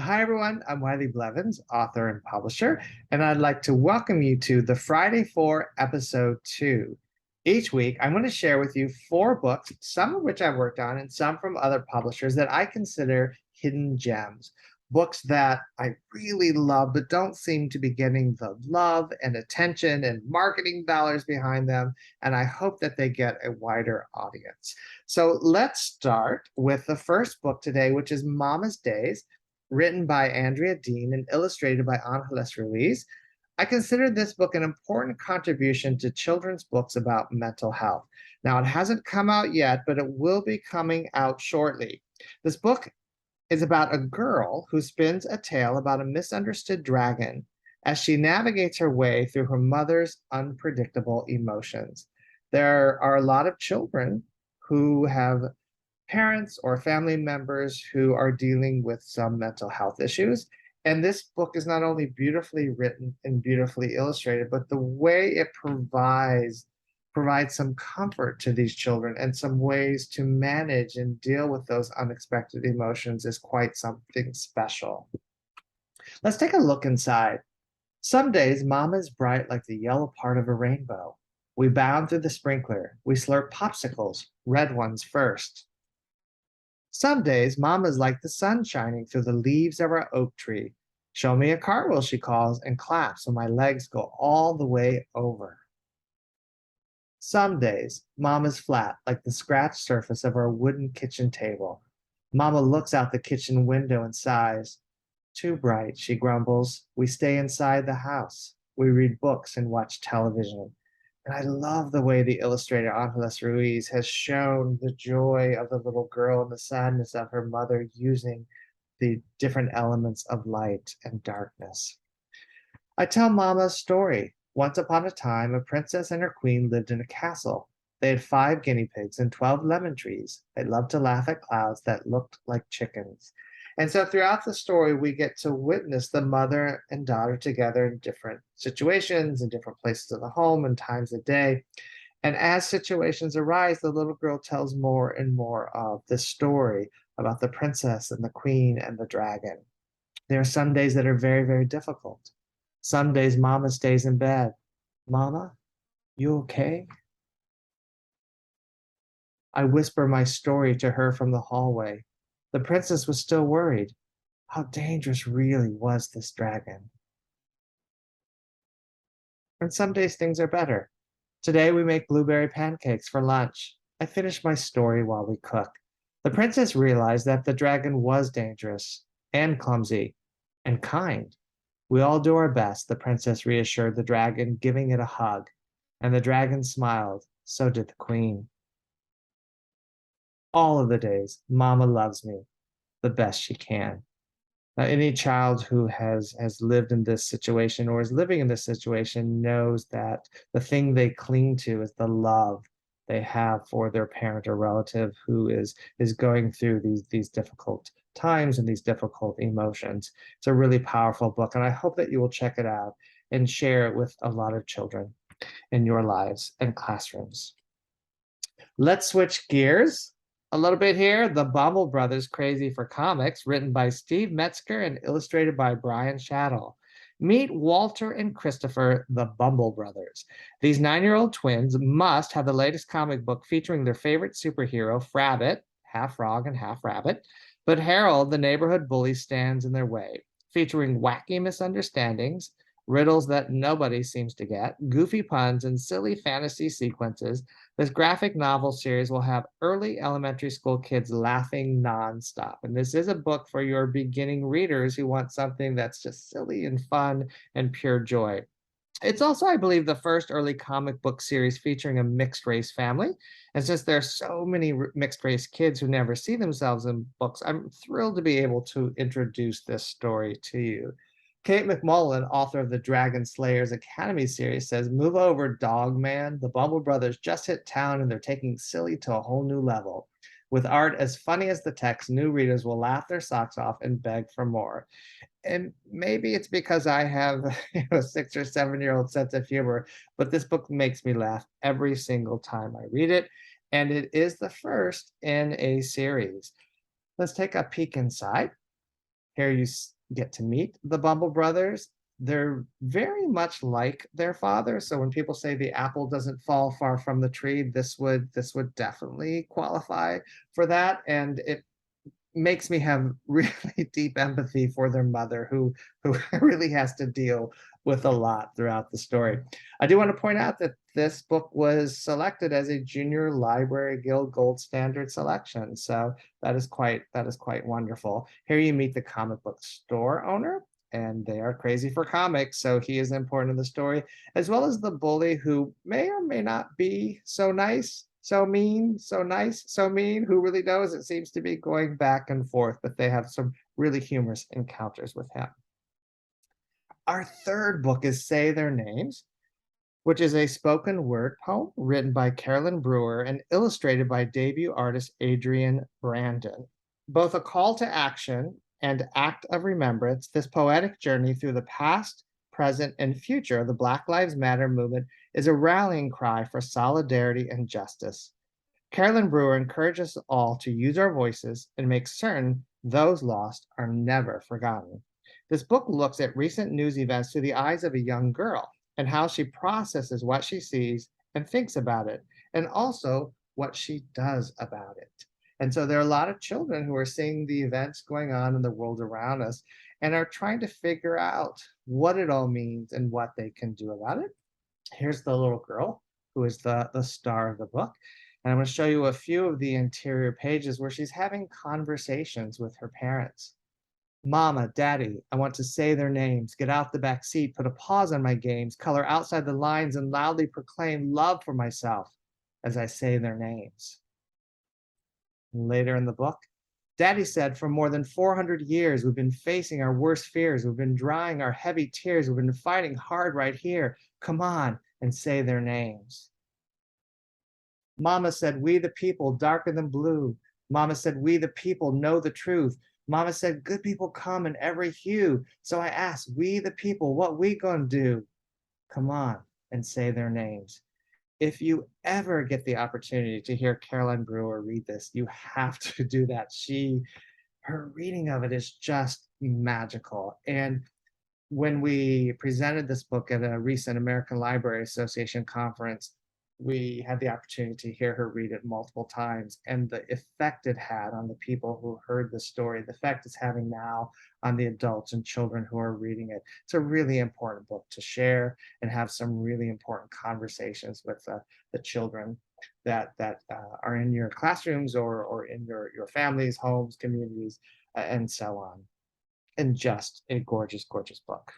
Hi, everyone. I'm Wiley Blevins, author and publisher, and I'd like to welcome you to the Friday 4 episode 2. Each week, I'm going to share with you 4 books, some of which I've worked on and some from other publishers that I consider hidden gems. Books that I really love but don't seem to be getting the love and attention and marketing dollars behind them, and I hope that they get a wider audience. So let's start with the first book today, which is Mama's Days, written by Andrea Dean and illustrated by Angeles Ruiz. I consider this book an important contribution to children's books about mental health. Now, it hasn't come out yet, but it will be coming out shortly. This book is about a girl who spins a tale about a misunderstood dragon as she navigates her way through her mother's unpredictable emotions. There are a lot of children who have parents or family members who are dealing with some mental health issues. And this book is not only beautifully written and beautifully illustrated, but the way it provides some comfort to these children and some ways to manage and deal with those unexpected emotions is quite something special. Let's take a look inside. Some days, Mama is bright like the yellow part of a rainbow. We bound through the sprinkler. We slurp popsicles, red ones first. Some days, Mama's like the sun shining through the leaves of our oak tree. Show me a cartwheel, she calls, and claps when my legs go all the way over. Some days, Mama's flat like the scratched surface of our wooden kitchen table. Mama looks out the kitchen window and sighs. Too bright, she grumbles. We stay inside the house. We read books and watch television. And I love the way the illustrator Angeles Ruiz has shown the joy of the little girl and the sadness of her mother using the different elements of light and darkness. I tell Mama a story. Once upon a time, a princess and her queen lived in a castle. They had 5 guinea pigs and 12 lemon trees. They loved to laugh at clouds that looked like chickens. And so throughout the story, we get to witness the mother and daughter together in different situations, in different places of the home and times of day. And as situations arise, the little girl tells more and more of the story about the princess and the queen and the dragon. There are some days that are very, very difficult. Some days Mama stays in bed. Mama, you okay? I whisper my story to her from the hallway. The princess was still worried. How dangerous really was this dragon? And some days things are better. Today we make blueberry pancakes for lunch. I finish my story while we cook. The princess realized that the dragon was dangerous and clumsy and kind. We all do our best, the princess reassured the dragon, giving it a hug. And the dragon smiled. So did the queen. All of the days, Mama loves me the best she can. Now, any child who has lived in this situation or is living in this situation knows that the thing they cling to is the love they have for their parent or relative who is going through these difficult times and these difficult emotions. It's a really powerful book, and I hope that you will check it out and share it with a lot of children in your lives and classrooms. Let's switch gears a little bit here. The Bumble Brothers Crazy for Comics, written by Steve Metzger and illustrated by Brian Shaddle. Meet Walter and Christopher, the Bumble Brothers. These 9-year-old twins must have the latest comic book featuring their favorite superhero, Frabbit, half frog and half rabbit. But Harold, the neighborhood bully, stands in their way, featuring wacky misunderstandings, riddles that nobody seems to get, goofy puns, and silly fantasy sequences. This graphic novel series will have early elementary school kids laughing nonstop. And this is a book for your beginning readers who want something that's just silly and fun and pure joy. It's also, I believe, the first early comic book series featuring a mixed race family. And since there are so many mixed race kids who never see themselves in books, I'm thrilled to be able to introduce this story to you. Kate McMullen, author of the Dragon Slayers Academy series, says, "Move over, dog man. The Bumble Brothers just hit town and they're taking silly to a whole new level. With art as funny as the text, new readers will laugh their socks off and beg for more." And maybe it's because I have a 6 or 7 year old sense of humor, but this book makes me laugh every single time I read it. And it is the first in a series. Let's take a peek inside. Here you get to meet the Bumble brothers. They're very much like their father. So when people say the apple doesn't fall far from the tree, this would definitely qualify for that. And it makes me have really deep empathy for their mother who really has to deal with a lot throughout the story. I do want to point out that this book was selected as a Junior Library Guild Gold Standard selection. So that is quite wonderful. Here you meet the comic book store owner, and they are crazy for comics, so he is important in the story, as well as the bully who may or may not be so nice, so mean, so nice, so mean. Who really knows? It seems to be going back and forth, but they have some really humorous encounters with him. Our third book is Say Their Names, which is a spoken word poem written by Carolyn Brewer and illustrated by debut artist Adrian Brandon. Both a call to action and act of remembrance, this poetic journey through the past, present, and future of the Black Lives Matter movement is a rallying cry for solidarity and justice. Carolyn Brewer encourages us all to use our voices and make certain those lost are never forgotten. This book looks at recent news events through the eyes of a young girl and how she processes what she sees and thinks about it, and also what she does about it. And so there are a lot of children who are seeing the events going on in the world around us and are trying to figure out what it all means and what they can do about it. Here's the little girl who is the star of the book. And I'm going to show you a few of the interior pages where she's having conversations with her parents. Mama, Daddy, I want to say their names, get out the back seat, put a pause on my games, color outside the lines, and loudly proclaim love for myself as I say their names. And later in the book, Daddy said, for more than 400 years, we've been facing our worst fears. We've been drying our heavy tears. We've been fighting hard right here. Come on and say their names. Mama said, we the people, darker than blue. Mama said, we the people know the truth. Mama said, good people come in every hue. So I asked, we the people, what we gonna do? Come on and say their names. If you ever get the opportunity to hear Caroline Brewer read this, you have to do that. Her reading of it is just magical. And when we presented this book at a recent American Library Association conference, we had the opportunity to hear her read it multiple times, and the effect it had on the people who heard the story, the effect it's having now on the adults and children who are reading it. It's a really important book to share and have some really important conversations with the children that are in your classrooms or in your families, homes, communities, and so on. And just a gorgeous, gorgeous book.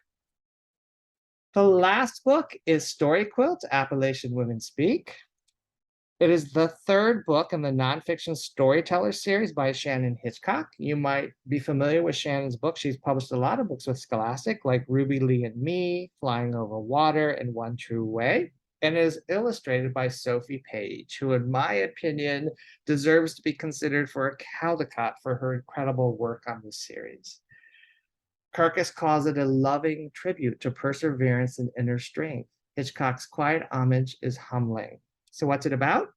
The last book is Story Quilt, Appalachian Women Speak. It is the third book in the nonfiction storyteller series by Shannon Hitchcock. You might be familiar with Shannon's books. She's published a lot of books with Scholastic, like Ruby, Lee, and Me, Flying Over Water, and One True Way, and is illustrated by Sophie Page, who, in my opinion, deserves to be considered for a Caldecott for her incredible work on this series. Kirkus calls it a loving tribute to perseverance and inner strength. Hitchcock's quiet homage is humbling. So what's it about?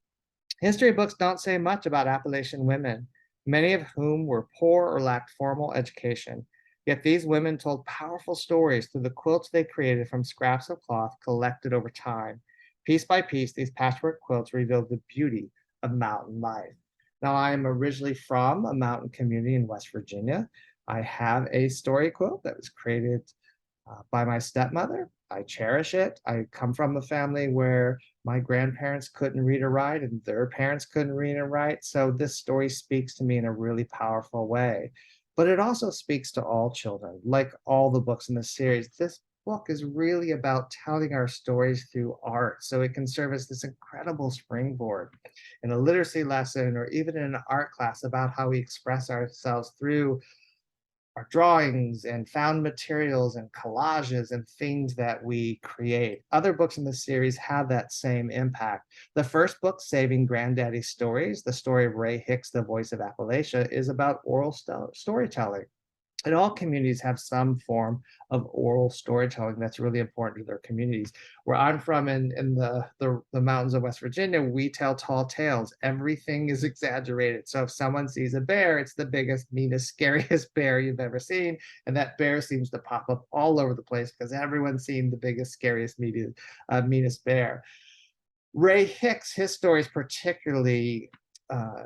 History books don't say much about Appalachian women, many of whom were poor or lacked formal education. Yet these women told powerful stories through the quilts they created from scraps of cloth collected over time. Piece by piece, these patchwork quilts revealed the beauty of mountain life. Now, I am originally from a mountain community in West Virginia. I have a story quilt that was created by my stepmother. I cherish it. I come from a family where my grandparents couldn't read or write and their parents couldn't read and write. So this story speaks to me in a really powerful way. But it also speaks to all children. Like all the books in the series, this book is really about telling our stories through art. So it can serve as this incredible springboard in a literacy lesson or even in an art class about how we express ourselves through our drawings and found materials and collages and things that we create. Other books in the series have that same impact. The first book, Saving Granddaddy Stories, the story of Ray Hicks, the voice of Appalachia, is about oral storytelling. And all communities have some form of oral storytelling that's really important to their communities. Where I'm from in the mountains of West Virginia, we tell tall tales. Everything is exaggerated. So if someone sees a bear, it's the biggest, meanest, scariest bear you've ever seen. And that bear seems to pop up all over the place because everyone's seen the biggest, scariest, meanest bear. Ray Hicks, his story is particularly uh,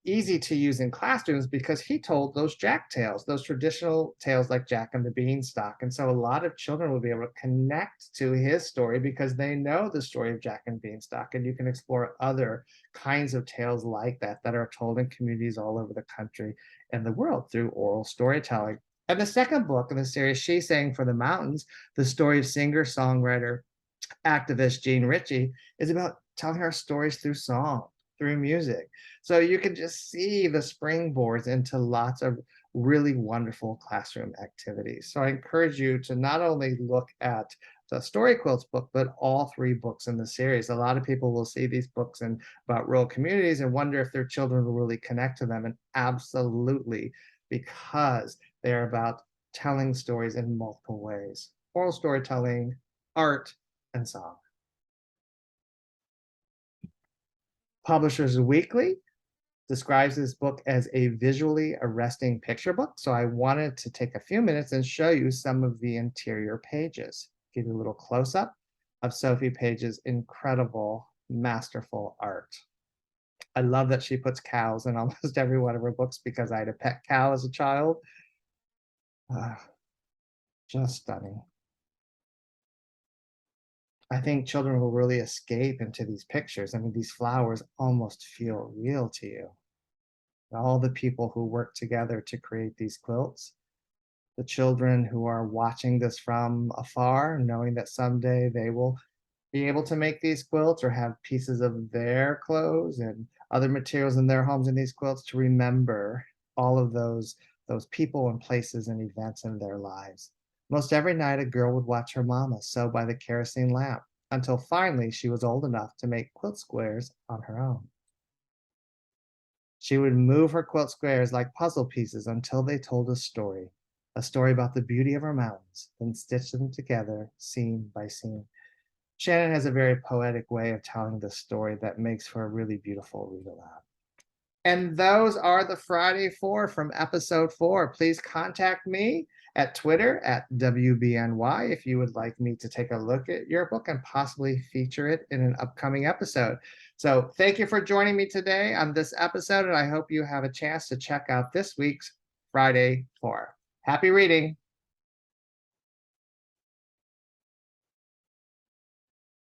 easy to use in classrooms because he told those Jack tales, those traditional tales like Jack and the Beanstalk. And so a lot of children will be able to connect to his story because they know the story of Jack and Beanstalk. And you can explore other kinds of tales like that that are told in communities all over the country and the world through oral storytelling. And the second book in the series, She Sang for the Mountains, the story of singer, songwriter, activist Jean Ritchie, is about telling our stories through song, through music. So you can just see the springboards into lots of really wonderful classroom activities. So I encourage you to not only look at the Story Quilts book, but all three books in the series. A lot of people will see these books and about rural communities and wonder if their children will really connect to them. And absolutely, because they're about telling stories in multiple ways. Oral storytelling, art, and song. Publishers Weekly describes this book as a visually arresting picture book. So I wanted to take a few minutes and show you some of the interior pages, give you a little close up of Sophie Page's incredible, masterful art. I love that she puts cows in almost every one of her books because I had a pet cow as a child. Uh, just stunning. I think children will really escape into these pictures. I mean, these flowers almost feel real to you. All the people who work together to create these quilts, the children who are watching this from afar, knowing that someday they will be able to make these quilts or have pieces of their clothes and other materials in their homes in these quilts to remember all of those people and places and events in their lives. Most every night, a girl would watch her mama sew by the kerosene lamp until finally she was old enough to make quilt squares on her own. She would move her quilt squares like puzzle pieces until they told a story about the beauty of her mountains, then stitch them together scene by scene. Shannon has a very poetic way of telling the story that makes for a really beautiful read aloud. And those are the Friday Four from episode 4. Please contact me at Twitter at WBNY if you would like me to take a look at your book and possibly feature it in an upcoming episode. So thank you for joining me today on this episode, and I hope you have a chance to check out this week's Friday Four. Happy reading.